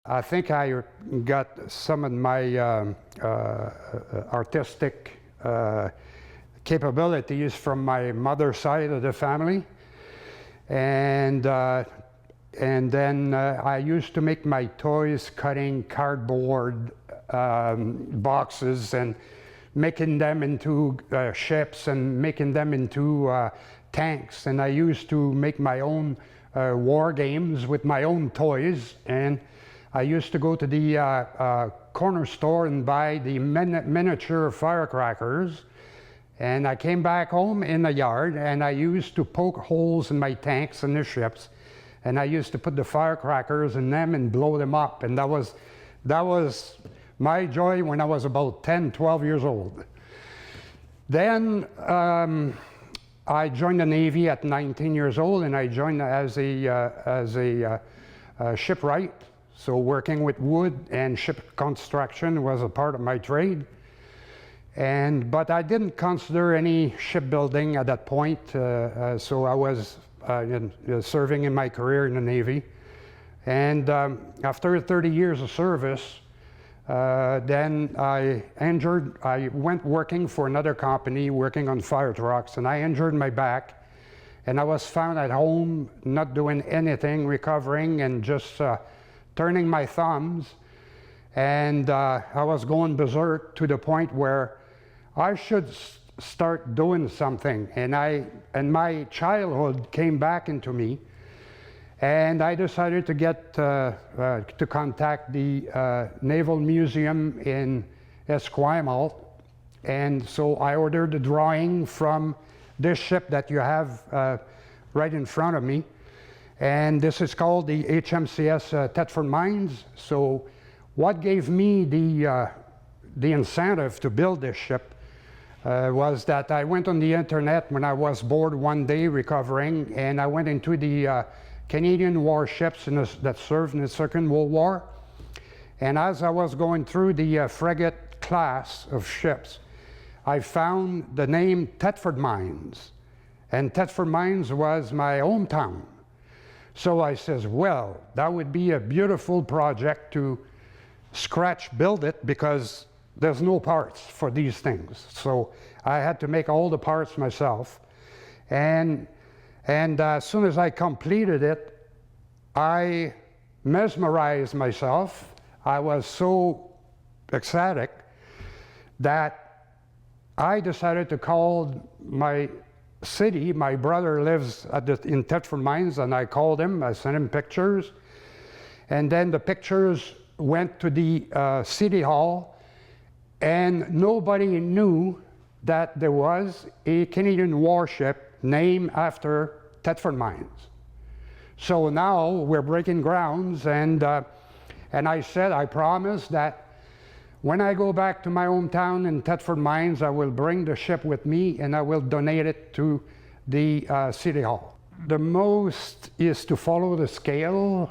I think I got some of my artistic capabilities from my mother's side of the family, and then I used to make my toys cutting cardboard boxes and making them into ships and making them into tanks, and I used to make my own war games with my own toys, and I used to go to the corner store and buy the miniature firecrackers, and I came back home in the yard and I used to poke holes in my tanks and the ships, and I used to put the firecrackers in them and blow them up, and that was my joy when I was about 10, 12 years old. Then I joined the Navy at 19 years old, and I joined as a shipwright. So working with wood and ship construction was a part of my trade. But I didn't consider any shipbuilding at that point, so I was serving in my career in the Navy. And after 30 years of service, then I went working for another company working on fire trucks, and I injured my back, and I was found at home not doing anything, recovering and just turning my thumbs, and I was going berserk to the point where I should start doing something, and my childhood came back into me. And I decided to get to contact the Naval Museum in Esquimalt, and so I ordered a drawing from this ship that you have right in front of me, and this is called the HMCS Thetford Mines. So what gave me the incentive to build this ship was that I went on the internet when I was bored one day recovering, and I went into the Canadian warships that served in the Second World War. And as I was going through the frigate class of ships, I found the name Thetford Mines. And Thetford Mines was my hometown. So I says, well, that would be a beautiful project to scratch build it, because there's no parts for these things. So I had to make all the parts myself. And as soon as I completed it, I mesmerized myself. I was so ecstatic that I decided to call my city. My brother lives in Thetford Mines, and I called him. I sent him pictures. And then the pictures went to the City Hall, and nobody knew that there was a Canadian warship named after Thetford Mines. So now we're breaking grounds, and I said, I promise that when I go back to my hometown in Thetford Mines, I will bring the ship with me and I will donate it to the City Hall. The most is to follow the scale,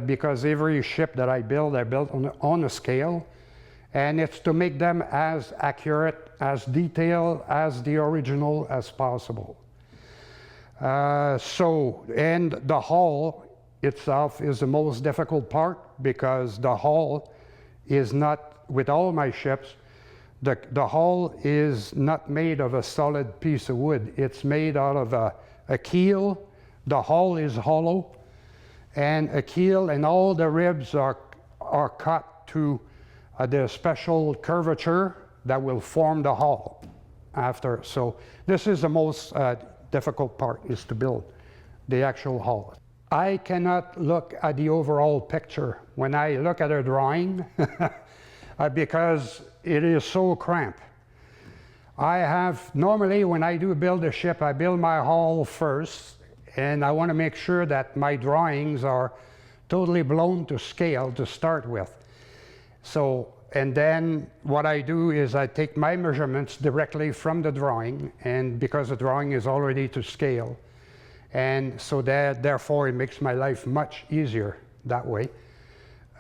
because every ship that I build on a scale, and it's to make them as accurate, as detailed as the original as possible. And the hull itself is the most difficult part, because the hull is not, with all my ships, the hull is not made of a solid piece of wood. It's made out of a keel. The hull is hollow, and a keel, and all the ribs are cut to the special curvature that will form the hull after. So this is the most difficult part, is to build the actual hull. I cannot look at the overall picture when I look at a drawing because it is so cramped. Normally when I do build a ship, I build my hull first, and I want to make sure that my drawings are totally blown to scale to start with. So, and then what I do is I take my measurements directly from the drawing, and because the drawing is already to scale, and so therefore it makes my life much easier that way.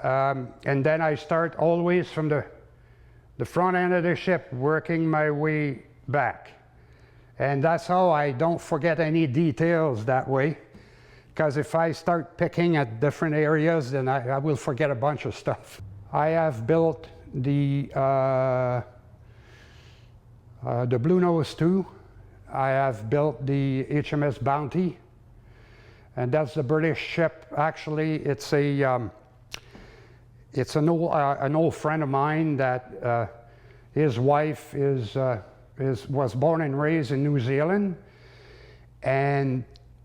And then I start always from the front end of the ship, working my way back. And that's how I don't forget any details that way, because if I start picking at different areas, then I will forget a bunch of stuff. I have built the Blue Nose 2. I have built the HMS Bounty, and that's the British ship. Actually, it's an old friend of mine that his wife was born and raised in New Zealand, and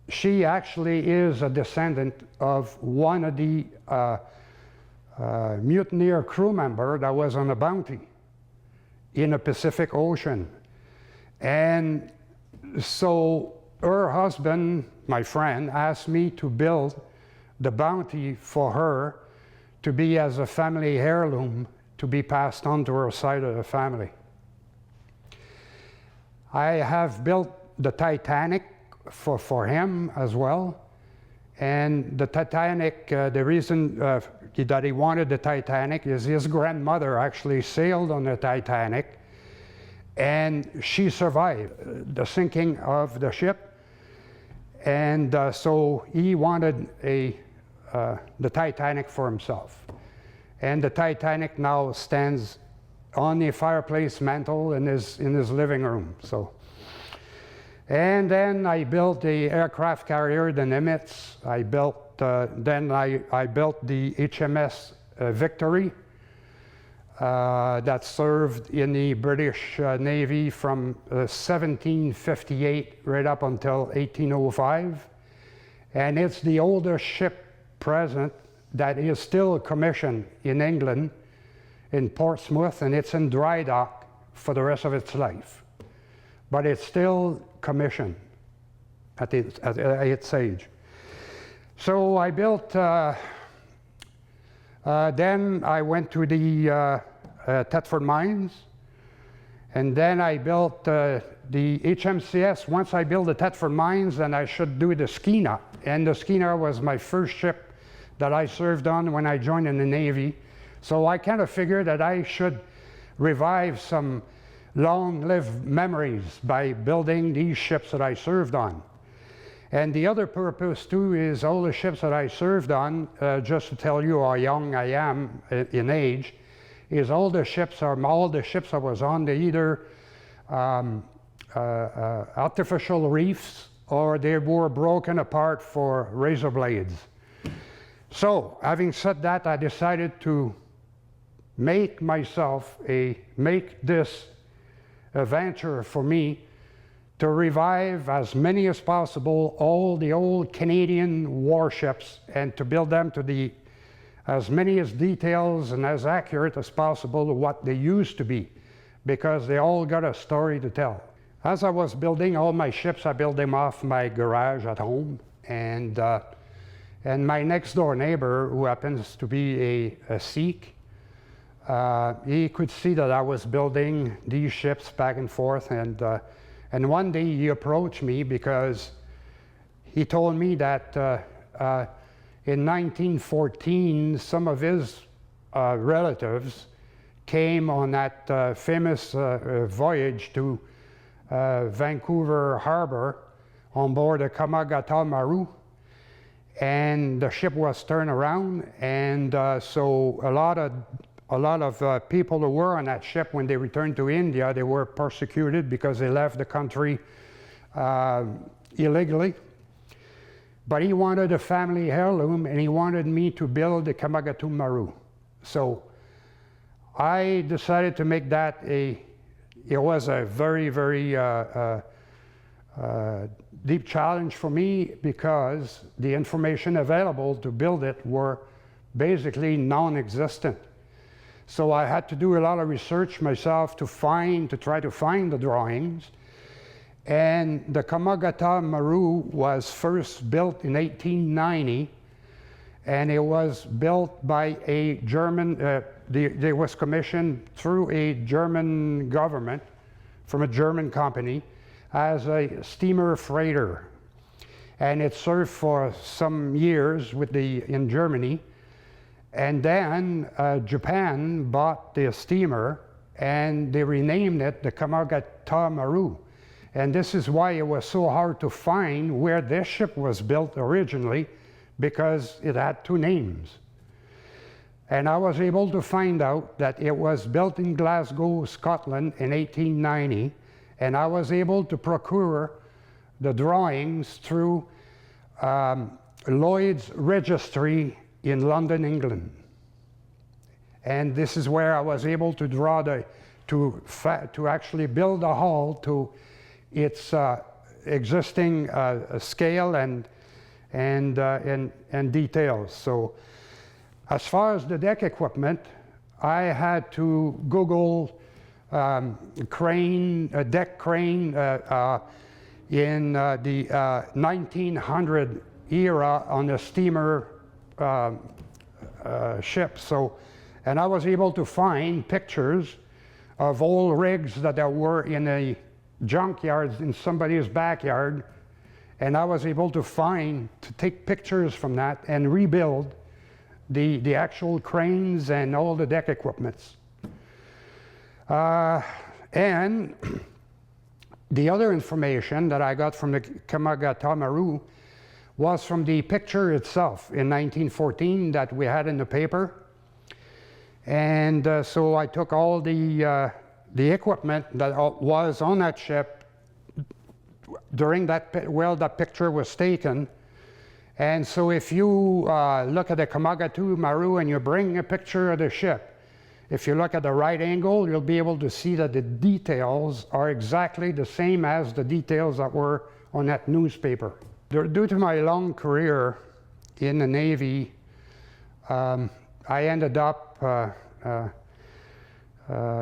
she actually is a descendant of one of the mutineer crew member that was on the Bounty in the Pacific Ocean. And so her husband, my friend, asked me to build the Bounty for her to be as a family heirloom to be passed on to her side of the family. I have built the Titanic for him as well. And the Titanic, the reason that he wanted the Titanic is his grandmother actually sailed on the Titanic, and she survived the sinking of the ship. And so he wanted the Titanic for himself. And the Titanic now stands on the fireplace mantle in his living room. So. And then I built the aircraft carrier, the Nimitz. I built I built the HMS Victory that served in the British Navy from 1758 right up until 1805. And it's the oldest ship present that is still commissioned in England, in Portsmouth, and it's in dry dock for the rest of its life. But it's still commissioned at its age. So I built, then I went to the Thetford Mines, and then I built the HMCS. Once I built the Thetford Mines, then I should do the Skeena. And the Skeena was my first ship that I served on when I joined in the Navy. So I kind of figured that I should revive some long-lived memories by building these ships that I served on. And the other purpose too is all the ships that I served on, just to tell you how young I am in age, is all the ships I was on, they either artificial reefs or they were broken apart for razor blades. So having said that, I decided to make this a venture for me to revive as many as possible all the old Canadian warships and to build them to as many as details and as accurate as possible to what they used to be, because they all got a story to tell. As I was building all my ships, I built them off my garage at home, and my next door neighbor, who happens to be a Sikh, he could see that I was building these ships back and forth, and one day he approached me because he told me that in 1914 some of his relatives came on that famous voyage to Vancouver Harbor on board the Kamagata Maru, and the ship was turned around, and so a lot of people who were on that ship, when they returned to India, they were persecuted because they left the country illegally. But he wanted a family heirloom, and he wanted me to build the Kamagatu Maru. So I decided to make that it was a very, very deep challenge for me, because the information available to build it were basically non-existent. So I had to do a lot of research myself to try to find the drawings. And the Kamagata Maru was first built in 1890, and it was built by a German, it was commissioned through a German government, from a German company, as a steamer freighter. And it served for some years in Germany. And then Japan bought the steamer, and they renamed it the Kamagata Maru. And this is why it was so hard to find where this ship was built originally, because it had two names. And I was able to find out that it was built in Glasgow, Scotland in 1890, and I was able to procure the drawings through Lloyd's Registry in London, England. And this is where I was able to draw to actually build a hull to its existing scale and details. So as far as the deck equipment, I had to Google crane, a deck crane in the 1900 era on a steamer ship. So, and I was able to find pictures of old rigs that were in a junkyard in somebody's backyard, and I was able to take pictures from that and rebuild the actual cranes and all the deck equipments. And the other information that I got from the Kamagata Maru was from the picture itself in 1914 that we had in the paper. And so I took all the equipment that was on that ship during that picture was taken. And so if you look at the Kamagata Maru and you bring a picture of the ship, if you look at the right angle, you'll be able to see that the details are exactly the same as the details that were on that newspaper. Due to my long career in the Navy, I ended up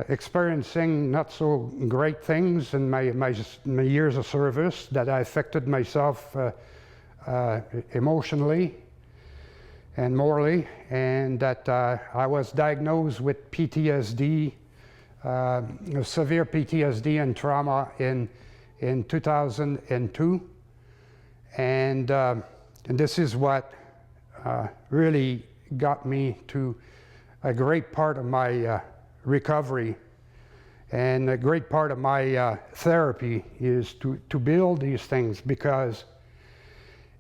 experiencing not so great things in my years of service that I affected myself emotionally and morally, and that I was diagnosed with PTSD, severe PTSD and trauma in 2002. And this is what really got me to a great part of my recovery, and a great part of my therapy is to build these things, because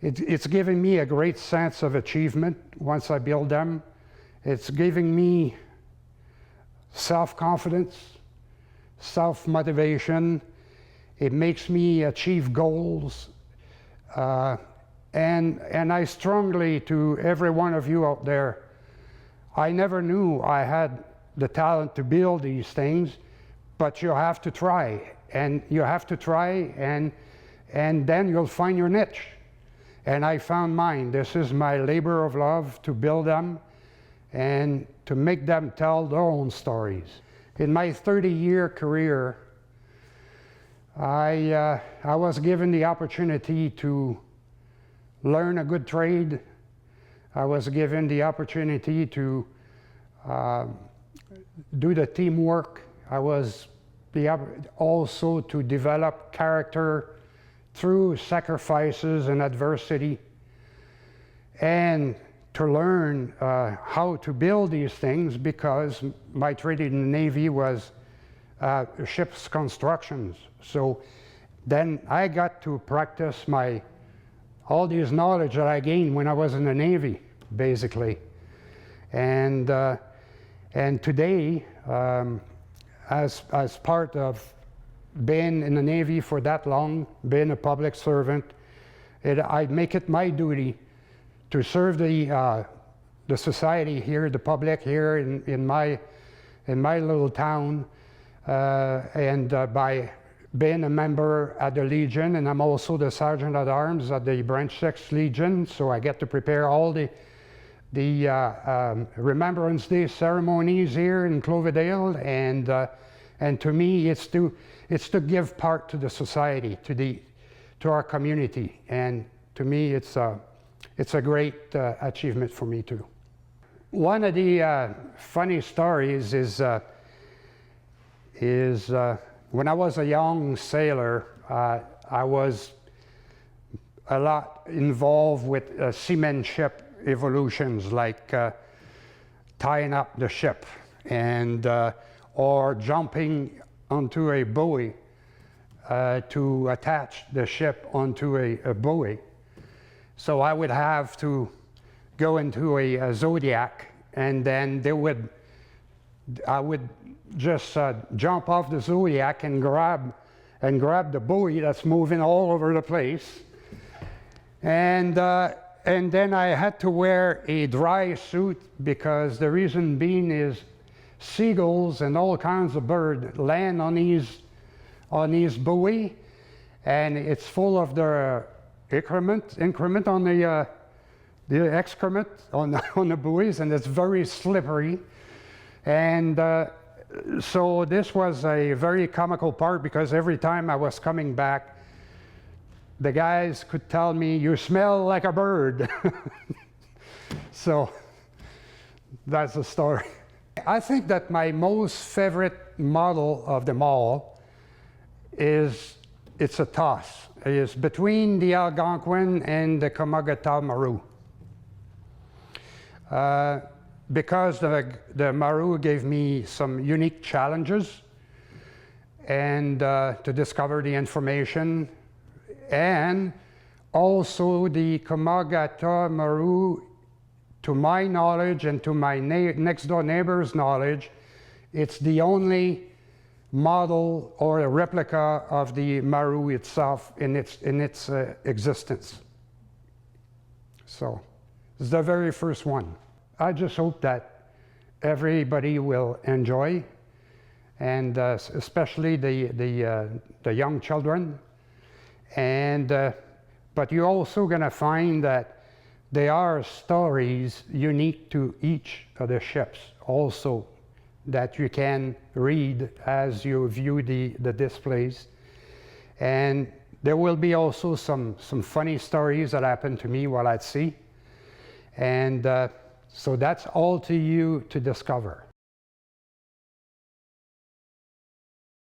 it's giving me a great sense of achievement once I build them. It's giving me self-confidence, self-motivation. It makes me achieve goals. And I strongly, to every one of you out there, I never knew I had the talent to build these things, but you have to try, and you have to try, and then you'll find your niche. And I found mine. This is my labor of love, to build them and to make them tell their own stories. In my 30-year career, I was given the opportunity to learn a good trade. I was given the opportunity to do the teamwork. I was also to develop character through sacrifices and adversity, and to learn how to build these things, because my trade in the Navy was ships constructions. So then I got to practice all this knowledge that I gained when I was in the Navy, basically. And today, as part of being in the Navy for that long, being a public servant, I make it my duty to serve the society here, the public here in my little town, and by being a member at the Legion, and I'm also the Sergeant at Arms at the Branch 6 Legion, so I get to prepare all the Remembrance Day ceremonies here in Cloverdale, and to me it's to give part to the society, to our community, and to me it's a great achievement for me too. One of the funny stories is when I was a young sailor, I was a lot involved with seamanship evolutions, like tying up the ship, and or jumping onto a buoy to attach the ship onto a buoy. So I would have to go into a Zodiac, and then I would just jump off the Zodiac and grab the buoy that's moving all over the place. And then I had to wear a dry suit, because the reason being is seagulls and all kinds of birds land on these buoy, and it's full of the increment on the excrement on the buoys, and it's very slippery. And so this was a very comical part, because every time I was coming back, the guys could tell me, "You smell like a bird." So that's the story. I think that my most favorite model of them all it's a toss. It's between the Algonquin and the Comagata Maru. Because the Maru gave me some unique challenges, and to discover the information, and also the Comagata Maru, to my knowledge and to my next door neighbor's knowledge, it's the only model or a replica of the Maru itself in its existence. So it's the very first one. I just hope that everybody will enjoy, and especially the young children. And but you're also going to find that there are stories unique to each of the ships also, that you can read as you view the displays. And there will be also some funny stories that happened to me while at sea. And so that's all to you to discover.